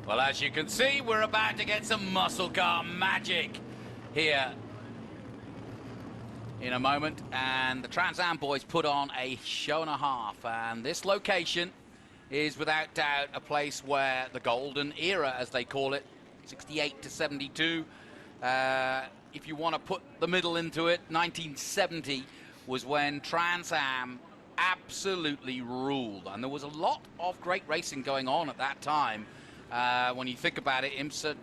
Well, as you can see, we're about to get some muscle car magic here in a moment, and the TransAm boys put on a show and a half, and this location is without doubt a place where the golden era, as they call it, 68 to 72, if you want to put the middle into it, 1970 was when TransAm absolutely ruled, and there was a lot of great racing going on at that time. When you think about it, IMSA,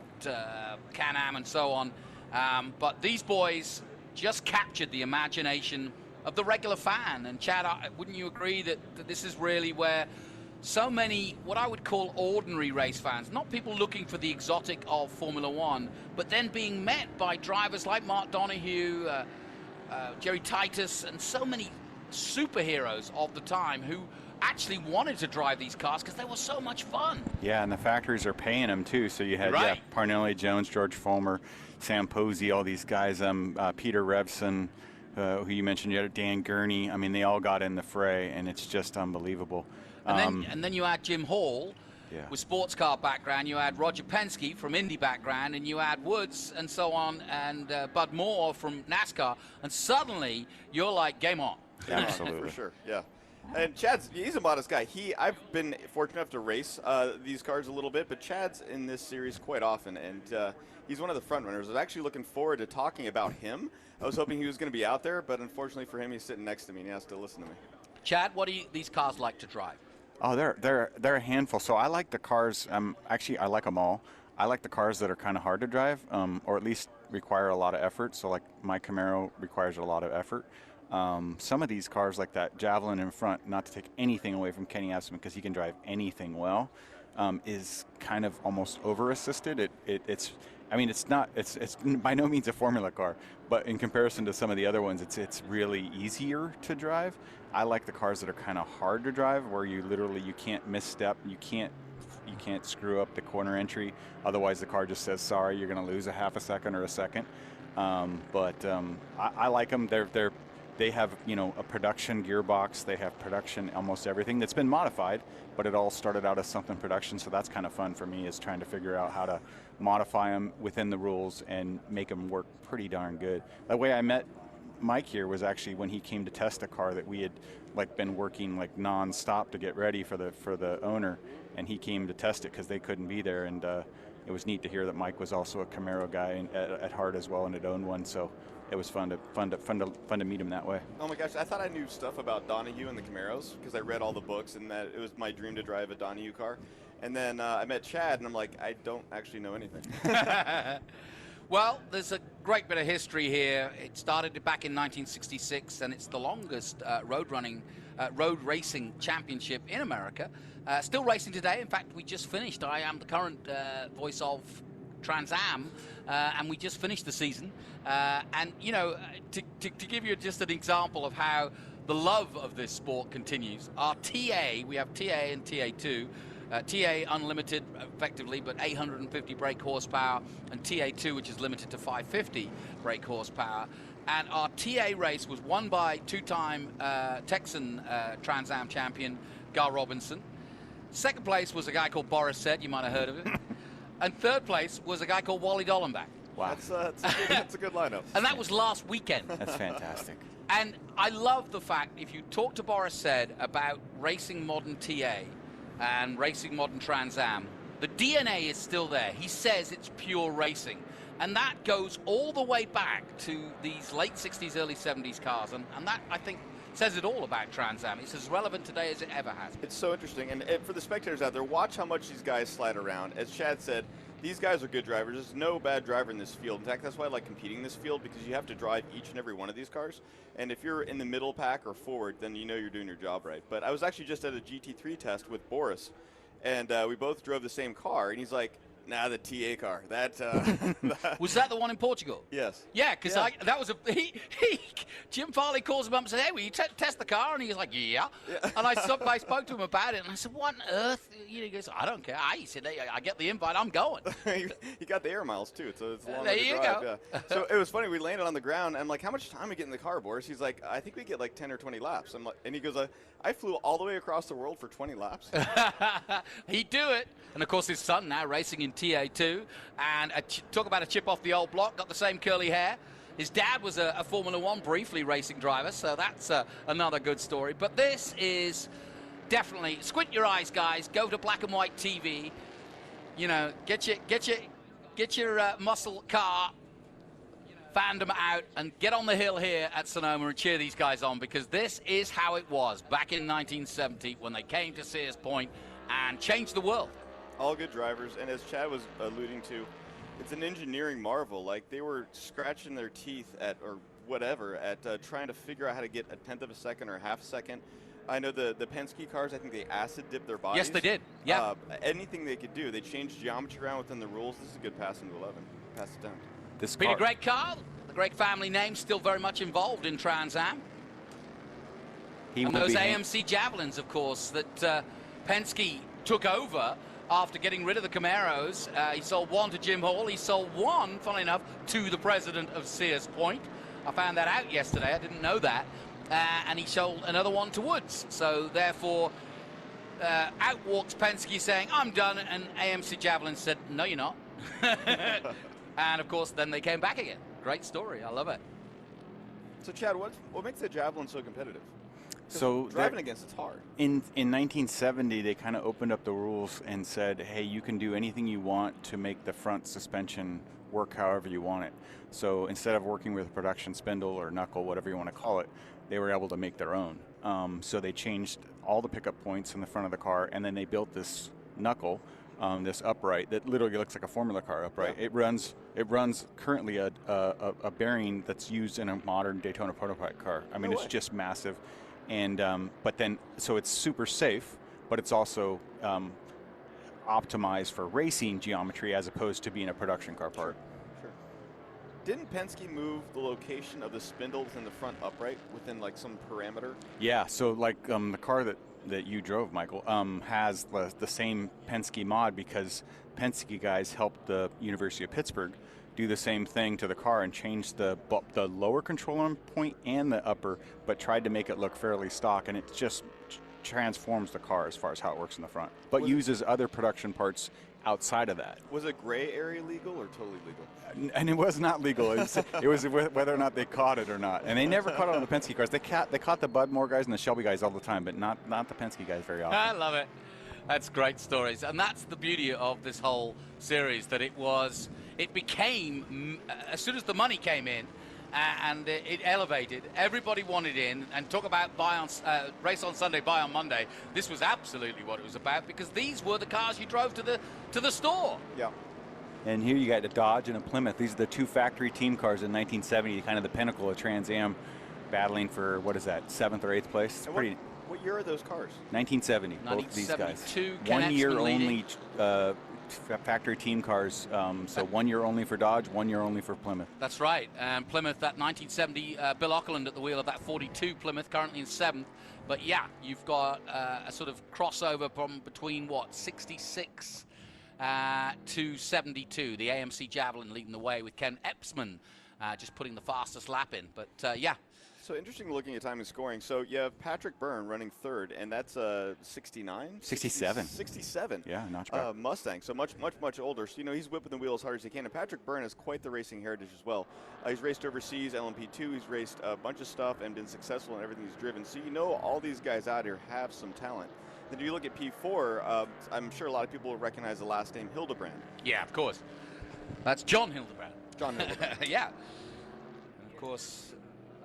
Can-Am and so on, but these boys just captured the imagination of the regular fan. And Chad, wouldn't you agree that this is really where so many, what I would call ordinary race fans, not people looking for the exotic of Formula One, but then being met by drivers like Mark Donohue, Jerry Titus, and so many superheroes of the time who actually wanted to drive these cars because they were so much fun. Yeah, and the factories are paying them too. So you had Parnelli Jones, George Fulmer, Sam Posey, all these guys, Peter Revson, who you mentioned, you had Dan Gurney. I mean, they all got in the fray, and it's just unbelievable. And then you had Jim Hall with sports car background. You had Roger Penske from Indy background, and you had Woods and so on, and Bud Moore from NASCAR. And suddenly you're like, game on. Yeah, absolutely, for sure. Yeah. And he's a modest guy. I've been fortunate enough to race these cars a little bit, but Chad's in this series quite often, and he's one of the front runners. I was actually looking forward to talking about him. I was hoping he was going to be out there, but unfortunately for him, he's sitting next to me, and he has to listen to me. Chad, what do these cars like to drive? Oh, they're a handful. So I like the cars. Actually, I like them all. I like the cars that are kind of hard to drive, or at least require a lot of effort. So like my Camaro requires a lot of effort. Some of these cars, like that Javelin in front, not to take anything away from Kenny Absman because he can drive anything well, is kind of almost over-assisted. It's by no means a formula car, but in comparison to some of the other ones, it's really easier to drive. I like the cars that are kind of hard to drive, where you can't misstep, you can't screw up the corner entry, otherwise the car just says sorry, you're going to lose a half a second or a second. I like them. They have, a production gearbox. They have production almost everything that's been modified, but it all started out as something production. So that's kind of fun for me, is trying to figure out how to modify them within the rules and make them work pretty darn good. The way I met Mike here was actually when he came to test a car that we had been working non-stop to get ready for the owner, and he came to test it because they couldn't be there. And it was neat to hear that Mike was also a Camaro guy at heart as well, and had owned one. So it was fun to meet him that way. Oh my gosh, I thought I knew stuff about Donohue and the Camaros because I read all the books, and that it was my dream to drive a Donohue car. And then I met Chad, and I'm like, I don't actually know anything. Well, there's a great bit of history here. It started back in 1966, and it's the longest road racing championship in America. Still racing today. In fact, we just finished. I am the current voice of TransAm, and we just finished the season. And to give you just an example of how the love of this sport continues, our TA, we have TA and TA2. TA unlimited effectively, but 850 brake horsepower, and TA2, which is limited to 550 brake horsepower. And our TA race was won by two-time Texan TransAm champion Gar Robinson. Second place was a guy called Boris Said, you might have heard of him. And third place was a guy called Wally Dollenbach. Wow. That's a good lineup. And that was last weekend. That's fantastic. And I love the fact, if you talk to Boris Said about racing modern TA and racing modern TransAm, the DNA is still there. He says it's pure racing. And that goes all the way back to these late 60s, early 70s cars. And that, I think, says it all about TransAm. It's as relevant today as it ever has. It's so interesting. And for the spectators out there, watch how much these guys slide around. As Chad said, these guys are good drivers. There's no bad driver in this field. In fact, that's why I like competing in this field, because you have to drive each and every one of these cars. And if you're in the middle pack or forward, then you know you're doing your job right. But I was actually just at a GT3 test with Boris, and we both drove the same car. And he's like, Nah, the TA car. That Was that the one in Portugal? Yes. Yeah, because that was Jim Farley calls him up and says, "Hey, will you test the car?" And he's like, "Yeah." And I spoke to him about it, and I said, "What on earth?" He goes, "I don't care." He said, "Hey, I get the invite. I'm going." He got the air miles too, so it's a long there you drive. go. Yeah. So it was funny. We landed on the ground. I'm like, "How much time we get in the car, Boris?" He's like, "I think we get like 10 or 20 laps." I'm like, and he goes, "I flew all the way across the world for 20 laps." He'd do it. And of course, his son now racing in TA2, and talk about a chip off the old block. Got the same curly hair. His dad was a Formula One briefly racing driver, so that's another good story. But this is definitely, squint your eyes, guys. Go to black and white TV. You know, get your muscle car fandom out and get on the hill here at Sonoma and cheer these guys on, because this is how it was back in 1970 when they came to Sears Point and changed the world. All good drivers, and as Chad was alluding to, it's an engineering marvel. Like, they were scratching their teeth at, or whatever, at trying to figure out how to get a tenth of a second or half a second. I know the Penske cars, I think they acid dipped their bodies. Yes, they did. Yeah. Anything they could do. They changed geometry around within the rules. This is a good pass into 11. Pass it down. Been a great car. The great family name still very much involved in TransAm. And those AMC Javelins, of course, that Penske took over after getting rid of the Camaros. He sold one to Jim Hall. He sold one, funnily enough, to the president of Sears Point. I found that out yesterday. I didn't know that. And he sold another one to Woods. So, therefore, out walks Penske saying, "I'm done." And AMC Javelin said, "No, you're not." And, of course, then they came back again. Great story. I love it. So, Chad, what makes the Javelin so competitive? So driving against it's hard. In 1970, they kind of opened up the rules and said, hey, you can do anything you want to make the front suspension work however you want it. So instead of working with a production spindle or knuckle, whatever you want to call it, they were able to make their own. So they changed all the pickup points in the front of the car, and then they built this knuckle, this upright that literally looks like a Formula car upright. Yeah. It runs currently a bearing that's used in a modern Daytona prototype car. I mean, it's just massive. And but then, so it's super safe, but it's also optimized for racing geometry as opposed to being a production car part. Sure. Didn't Penske move the location of the spindles in the front upright within like some parameter? Yeah. So like the car that you drove, Michael, has the same Penske mod because Penske guys helped the University of Pittsburgh do the same thing to the car and change the lower control arm point and the upper, but tried to make it look fairly stock, and it just transforms the car as far as how it works in the front, but uses other production parts outside of that. Was it gray area legal or totally legal? And it was not legal. It was whether or not they caught it or not. And they never caught it on the Penske cars. They caught the Budmore guys and the Shelby guys all the time, but not the Penske guys very often. I love it. That's great stories. And that's the beauty of this whole series, that it became, as soon as the money came in, and it elevated, everybody wanted in. And talk about race on Sunday, buy on Monday. This was absolutely what it was about, because these were the cars you drove to the store. Yeah. And here you got a Dodge and a Plymouth. These are the two factory team cars in 1970, kind of the pinnacle of Trans Am, battling for, what is that, 7th or 8th place? It's pretty. What year are those cars? 1970. Both these guys. 1 year only factory team cars. So 1 year only for Dodge, 1 year only for Plymouth. That's right. And Plymouth, that 1970, Bill Auckland at the wheel of that 42 Plymouth, currently in 7th. But yeah, you've got a sort of crossover from between, 66 to 72. The AMC Javelin leading the way with Ken Epsman just putting the fastest lap in. But yeah. So interesting looking at time and scoring. So you have Patrick Byrne running 3rd, and that's 69? 67. 67. Yeah, not bad. Mustang, so much older. So, he's whipping the wheel as hard as he can. And Patrick Byrne has quite the racing heritage as well. He's raced overseas, LMP2. He's raced a bunch of stuff and been successful in everything he's driven. So all these guys out here have some talent. Then if you look at P4, I'm sure a lot of people will recognize the last name Hildebrand. Yeah, of course. That's John Hildebrand. John Hildebrand. Yeah. And of course,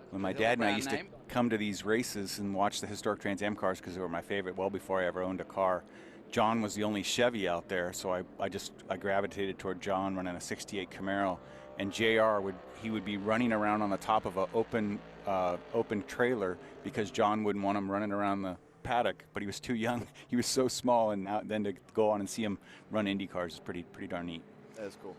when my dad and I used to come to these races and watch the historic Trans Am cars because they were my favorite well before I ever owned a car. John was the only Chevy out there, so I gravitated toward John running a 68 Camaro, and JR would be running around on the top of an open trailer because John wouldn't want him running around the paddock, but he was too young. He was so small, and then to go on and see him run Indy cars is pretty darn neat. That is cool.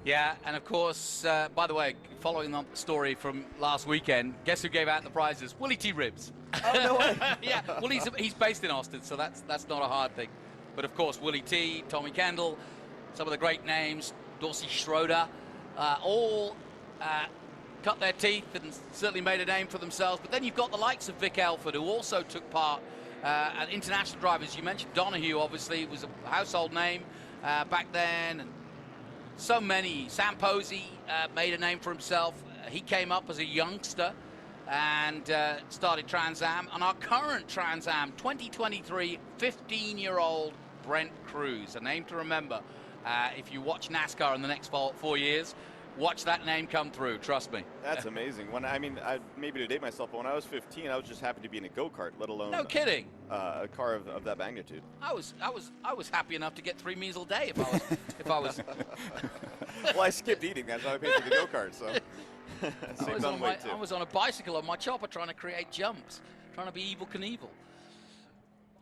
Yeah, and of course, by the way, following on the story from last weekend, guess who gave out the prizes? Willie T. Ribs. Oh, no way. Yeah, well, he's based in Austin, so that's not a hard thing. But of course, Willie T, Tommy Kendall, some of the great names, Dorsey Schroeder, all cut their teeth and certainly made a name for themselves. But then you've got the likes of Vic Elford, who also took part at international drivers. You mentioned Donahue, obviously, was a household name back then. And so many. Sam Posey made a name for himself. He came up as a youngster and started TransAm. And our current TransAm 2023 15-year-old Brent Cruz, a name to remember. If you watch NASCAR in the next 4 years, watch that name come through. Trust me. That's amazing. Maybe to date myself, but when I was 15, I was just happy to be in a go-kart, let alone no kidding. A car of that magnitude. I was happy enough to get 3 meals a day if I was. Well, I skipped eating. That's why I paid for the go-kart. So I was on a bicycle on my chopper trying to create jumps, trying to be Evel Knievel.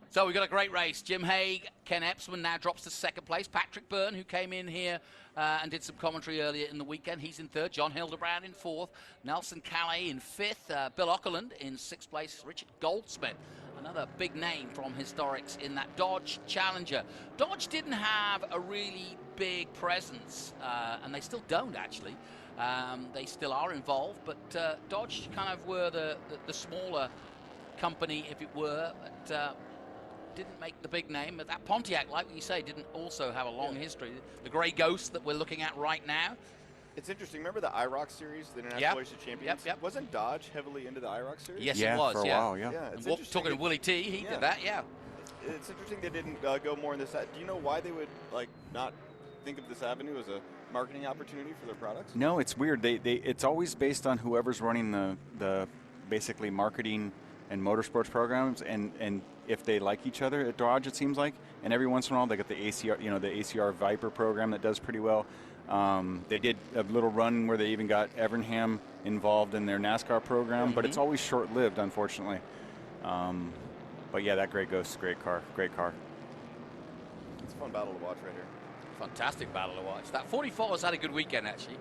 So we've got a great race. Jim Haig, Ken Epsman now drops to second place. Patrick Byrne, who came in here and did some commentary earlier in the weekend, he's in third. John Hildebrand in fourth. Nelson Calais in fifth. Bill Ockerland in sixth place. Richard Goldsmith, another big name from Historics in that Dodge Challenger. Dodge didn't have a really big presence, and they still don't actually. They still are involved, but Dodge kind of were the smaller company, if it were. But, didn't make the big name. But that Pontiac, like you say, didn't also have a long history. The Grey Ghost that we're looking at right now. It's interesting. Remember the IROC series, the International Race of Champions? Yep. Wasn't Dodge heavily into the IROC series? Yes, it was. For a while, yeah. It's talking to Willie T, he did that. Yeah. It's interesting they didn't go more in this. Do you know why they would not think of this avenue as a marketing opportunity for their products? No, it's weird. It's always based on whoever's running the basically marketing and motorsports programs, and if they like each other at Dodge, it seems like. And every once in a while, they got the ACR, the ACR Viper program that does pretty well. They did a little run where they even got Evernham involved in their NASCAR program, but it's always short-lived, unfortunately. But yeah, that Grey Ghost, great car. It's a fun battle to watch right here. Fantastic battle to watch. That 44 has had a good weekend, actually.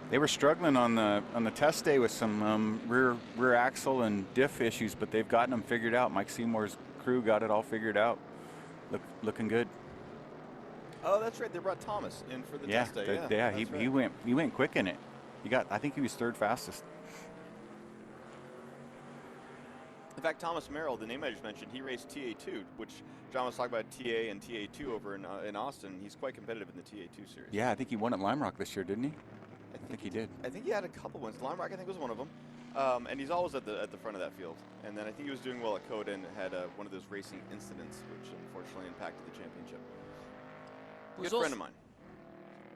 They were struggling on the test day with some rear axle and diff issues, but they've gotten them figured out. Mike Seymour's crew got it all figured out. Looking good. Oh, that's right. They brought Thomas in for the test day. He went quick in it. I think he was third fastest. In fact, Thomas Merrill, the name I just mentioned, he raced TA2, which John was talking about TA and TA2 over in Austin. He's quite competitive in the TA2 series. Yeah, I think he won at Lime Rock this year, didn't he? I think he did. I think he had a couple wins. Lime Rock, I think, was one of them. And he's always at the front of that field. And then I think he was doing well at Coda and had one of those racing incidents, which unfortunately impacted the championship. Good friend of mine.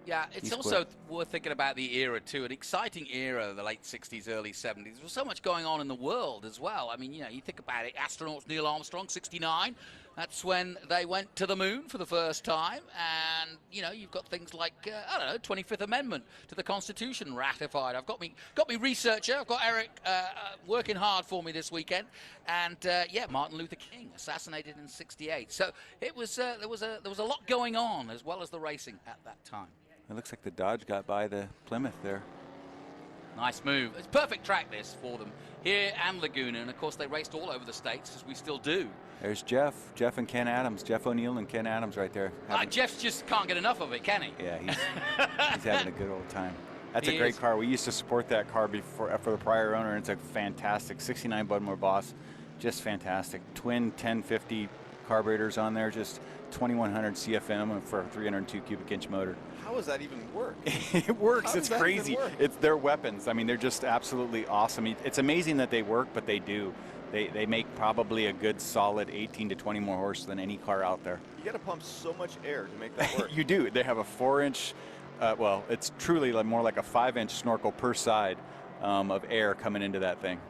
Yeah, it's also worth thinking about the era, too. An exciting era, the late 60s, early 70s. There was so much going on in the world as well. I mean, you think about it. Astronauts Neil Armstrong, 69. That's when they went to the moon for the first time. And, you've got things like, 25th Amendment to the Constitution ratified. I've got me researcher. I've got Eric working hard for me this weekend. And, Martin Luther King assassinated in 68. So it was there was a lot going on as well as the racing at that time. It looks like the Dodge got by the Plymouth there. Nice move. It's perfect track this for them here and Laguna, and of course they raced all over the States, as we still do. There's Jeff and Ken Adams. Jeff O'Neill and Ken Adams right there. Jeff just can't get enough of it, can he? Yeah, he's having a good old time. That's a great car. We used to support that car before for the prior owner, and it's a fantastic 69 Budmore Boss. Just fantastic. Twin 1050 carburetors on there, just 2100 CFM for a 302 cubic inch motor. How does that even work? It works. It's crazy. It's their weapons. I mean, they're just absolutely awesome. It's amazing that they work, but they do. They make probably a good solid 18 to 20 more horse than any car out there. You got to pump so much air to make that work. You do. They have a 4-inch, it's truly more like a 5-inch snorkel per side of air coming into that thing.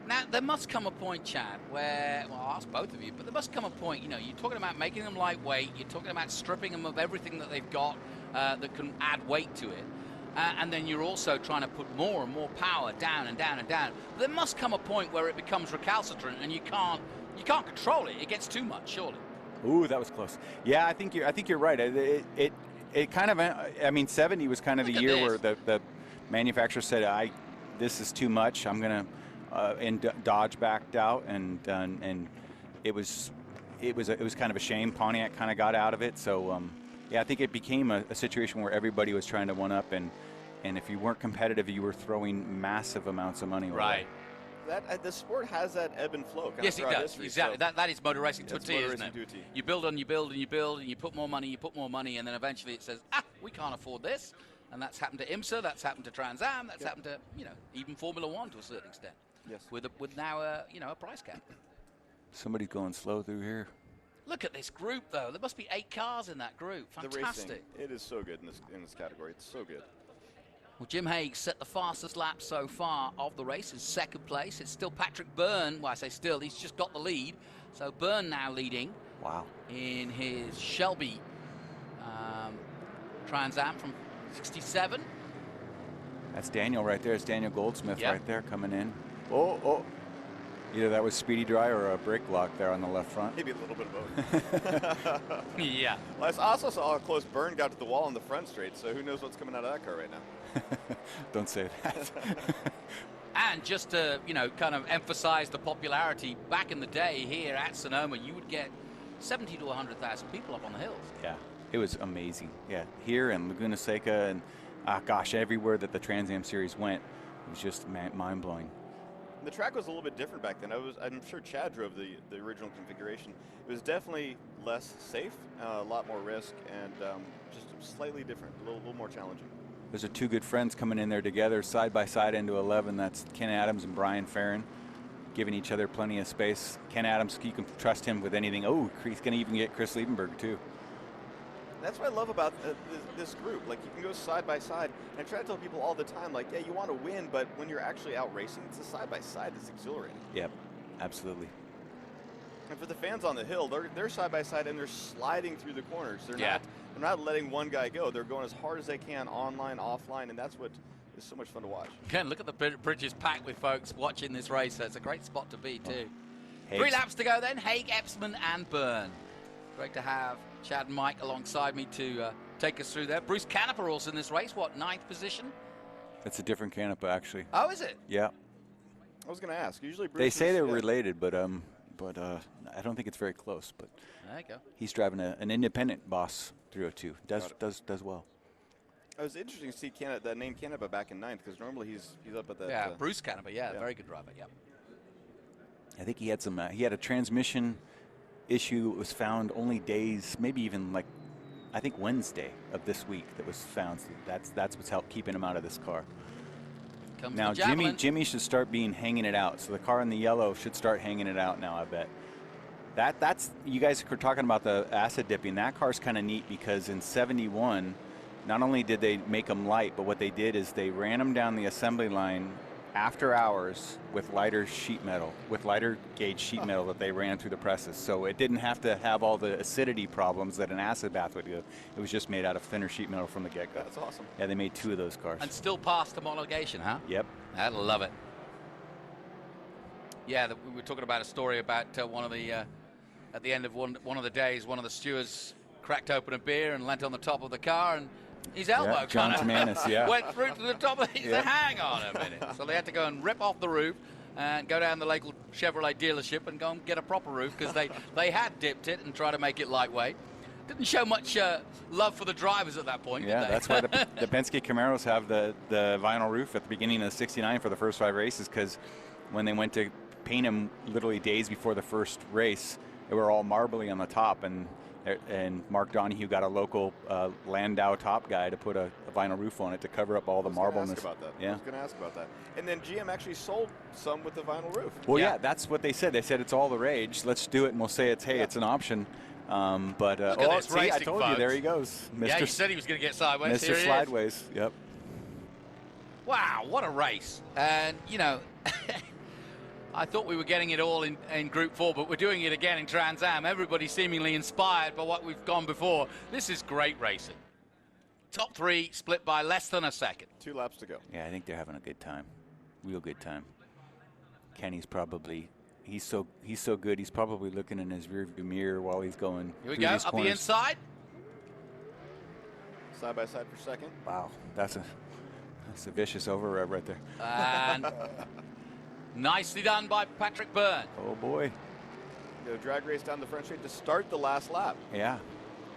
Now, there must come a point, Chad, where, I'll ask both of you, but there must come a point, you're talking about making them lightweight, you're talking about stripping them of everything that they've got that can add weight to it. and then you're also trying to put more and more power down and down and down. But there must come a point where it becomes recalcitrant, and you can't control it. It gets too much, surely. Ooh, that was close. Yeah, I think you're right. It kind of, I mean, 70 was kind of the year where the manufacturer said, this is too much. I'm gonna, and Dodge backed out, and it was kind of a shame. Pontiac kind of got out of it. So yeah, I think it became a situation where everybody was trying to one up, and if you weren't competitive, you were throwing massive amounts of money away. Right. The sport has that ebb and flow. Yes, it does. History, exactly. So that is motor racing to a T, isn't it? to a T. You build and you build and you build, and you put more money, and then eventually it says, we can't afford this. And that's happened to IMSA, that's happened to TransAm, that's happened to, even Formula One to a certain extent. Yes. With now a price cap. Somebody's going slow through here. Look at this group, though. There must be 8 cars in that group. Fantastic. The racing, it is so good in this category. It's so good. Well, Jim Hague set the fastest lap so far of the race in 2nd place. It's still Patrick Byrne. Well, I say still, he's just got the lead. So Byrne now leading. Wow. In his Shelby Trans Am from 67. That's Daniel right there. It's Daniel Goldsmith right there coming in. Oh. Either that was Speedy Dry or a brake lock there on the left front. Maybe a little bit of both. Yeah. Well, I also saw how close Byrne got to the wall in the front straight, so who knows what's coming out of that car right now. Don't say that. And just to, kind of emphasize the popularity, back in the day here at Sonoma, you would get 70 to 100,000 people up on the hills. Yeah, it was amazing. Yeah, here in Laguna Seca and, gosh, everywhere that the Trans Am Series went, it was just mind-blowing. The track was a little bit different back then. I'm sure Chad drove the original configuration. It was definitely less safe, a lot more risk, and just slightly different, a little more challenging. Those are 2 good friends coming in there together, side by side into 11. That's Ken Adams and Brian Farron, giving each other plenty of space. Ken Adams, you can trust him with anything. Oh, he's going to even get Chris Liebenberg, too. That's what I love about this group. Like, you can go side by side. And I try to tell people all the time, like, yeah, you want to win, but when you're actually out racing, it's the side by side that's exhilarating. Yep, absolutely. And for the fans on the hill, they're side by side and they're sliding through the corners. They're not letting one guy go. They're going as hard as they can, online, offline, and that's what is so much fun to watch. Again, look at the bridges packed with folks watching this race. So it's a great spot to be too. Hague's. 3 laps to go then. Hague, Epsman, and Byrne. Great to have Chad and Mike alongside me to take us through there. Bruce Canepa also in this race. What, 9th position? That's a different Canepa, actually. Oh, is it? Yeah. I was going to ask. Usually Bruce they say they're related, but I don't think it's very close. But there you go. He's driving an independent Boss 302. Does well. It was interesting to see the name Canepa back in 9th, because normally he's up at that. Yeah, Bruce Canepa. Yeah, very good driver. Yeah. I think he had he had a transmission issue. It was found only days, maybe even I think Wednesday of this week that was found. So that's what's helped keeping him out of this car. Now Jimmy should start hanging it out. So the car in the yellow should start hanging it out now, I bet. That's you guys were talking about the acid dipping. That car's kind of neat because in 71, not only did they make them light, but what they did is they ran them down the assembly line after hours with lighter gauge sheet metal that they ran through the presses. So it didn't have to have all the acidity problems that an acid bath would do. It was just made out of thinner sheet metal from the get-go. That's awesome. Yeah, they made 2 of those cars. And still passed homologation, huh? Yep. I love it. Yeah, we were talking about a story about one of the, at the end of one of the days, one of the stewards cracked open a beer and leant on the top of the car, and his elbow John Tamanis, went through to the top of it. He said, hang on a minute. So they had to go and rip off the roof and go down the local Chevrolet dealership and go and get a proper roof, because they had dipped it and tried to make it lightweight. Didn't show much love for the drivers at that point, did they? That's why the Penske Camaros have the vinyl roof at the beginning of '69 for the first 5 races, because when they went to paint them literally days before the first race, they were all marbly on the top, and Mark Donahue got a local Landau top guy to put a vinyl roof on it to cover up all the marbleness. I was going to ask about that. And then GM actually sold some with the vinyl roof. Well, yeah, that's what they said. They said it's all the rage. Let's do it, and we'll say it's an option. Look at this racing, I told you, there he goes. Yeah, he said he was going to get sideways. Mr. Slideways, yep. Wow, what a race. And, I thought we were getting it all in Group 4, but we're doing it again in Trans Am. Everybody seemingly inspired by what we've gone before. This is great racing. top three split by less than a second. 2 laps to go. Yeah, I think they're having a good time. Real good time. Kenny's probably, he's so good, he's probably looking in his rearview mirror while he's going. Here we through go, these up corners. the inside. Side by side for second. Wow, that's a vicious over rev right there. And nicely done by Patrick Byrne. Oh boy. The drag race down the front straight to start the last lap. Yeah.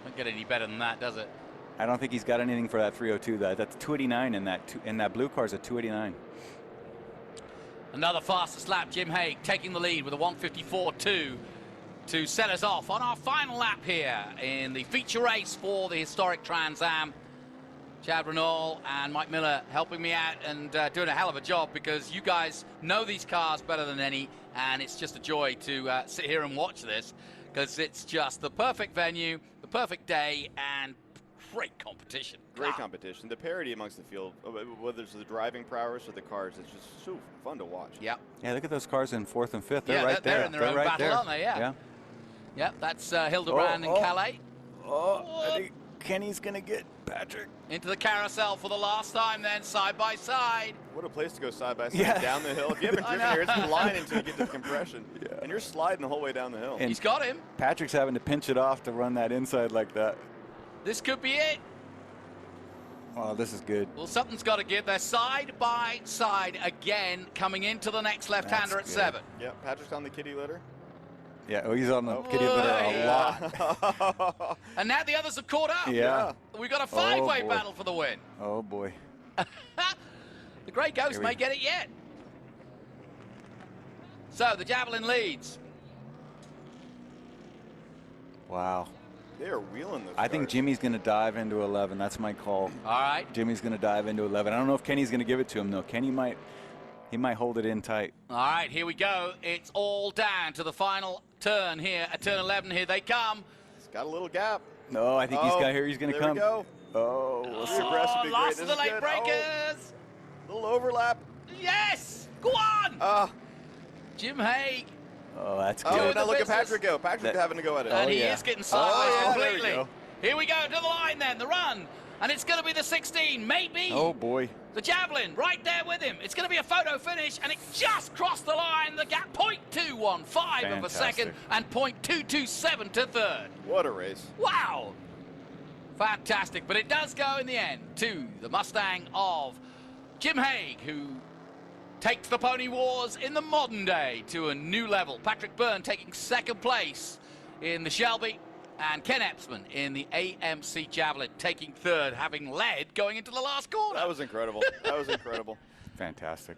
Don't get any better than that, does it? I don't think he's got anything for that 302. That's 289 in that blue car's a 289. Another fastest lap, Jim Haig taking the lead with a 154.2 to set us off on our final lap here in the feature race for the historic Trans Am. Chad Renault and Mike Miller helping me out and doing a hell of a job, because you guys know these cars better than any, and it's just a joy to sit here and watch this, because it's just the perfect venue, the perfect day, and great competition. Great competition. The parity amongst the field, whether it's the driving prowess or the cars, it's just so fun to watch. Yeah. Yeah, look at those cars in 4th and 5th. They're Yeah, right there. they're in their own right battle, there. aren't they? Yeah. Yep, that's Hildebrand and Calais. Oh, I think Kenny's going to get Patrick. Into the carousel for the last time then, side by side. What a place to go side by side Yeah. down the hill. If you haven't driven here, it's blind until you get to the compression. Yeah. And you're sliding the whole way down the hill. And He's got him. Patrick's having to pinch it off to run that inside like that. This could be it. Oh, this is good. Well, something's got to give. They're side by side again, coming into the next left-hander at That's good. 7. Yeah, Patrick's on the kitty litter. Yeah, oh, he's on the kitty Whoa, litter a yeah. lot. And now the others have caught up. Yeah. We've got a five-way boy. battle for the win. Oh, boy. The Grey Ghost Here may we- get it yet. So the Javelin leads. Wow. They are wheeling those I think cars. Jimmy's going to dive into 11. That's my call. All right. Jimmy's going to dive into 11. I don't know if Kenny's going to give it to him, though. Kenny might hold it in tight. All right, here we go. It's all down to the final turn here at turn 11. Here they come. It's got a little gap. No, I think he's got here. He's going to there come. we go. Oh, we'll see. Aggressive would be great. Last This of the is late good. breakers. Oh, little overlap. Yes, go on. Jim Haig. Oh, that's good. Oh, Doing now the look at business. Patrick go. Patrick having to go at it. And he yeah. is getting sideways yeah, there we completely. go. Here we go to the line then, the run. And it's going to be the 16, maybe. Oh, boy. The Javelin right there with him. It's going to be a photo finish, and it just crossed the line. The gap, 0.215 of a Fantastic. second, and 0.227 to third. What a race. Wow. Fantastic. But it does go in the end to the Mustang of Jim Haig, who takes the Pony Wars in the modern day to a new level. Patrick Byrne taking second place in the Shelby, and Ken Epsman in the AMC Javelin taking third, having led going into the last corner. That was incredible. That was incredible. Fantastic.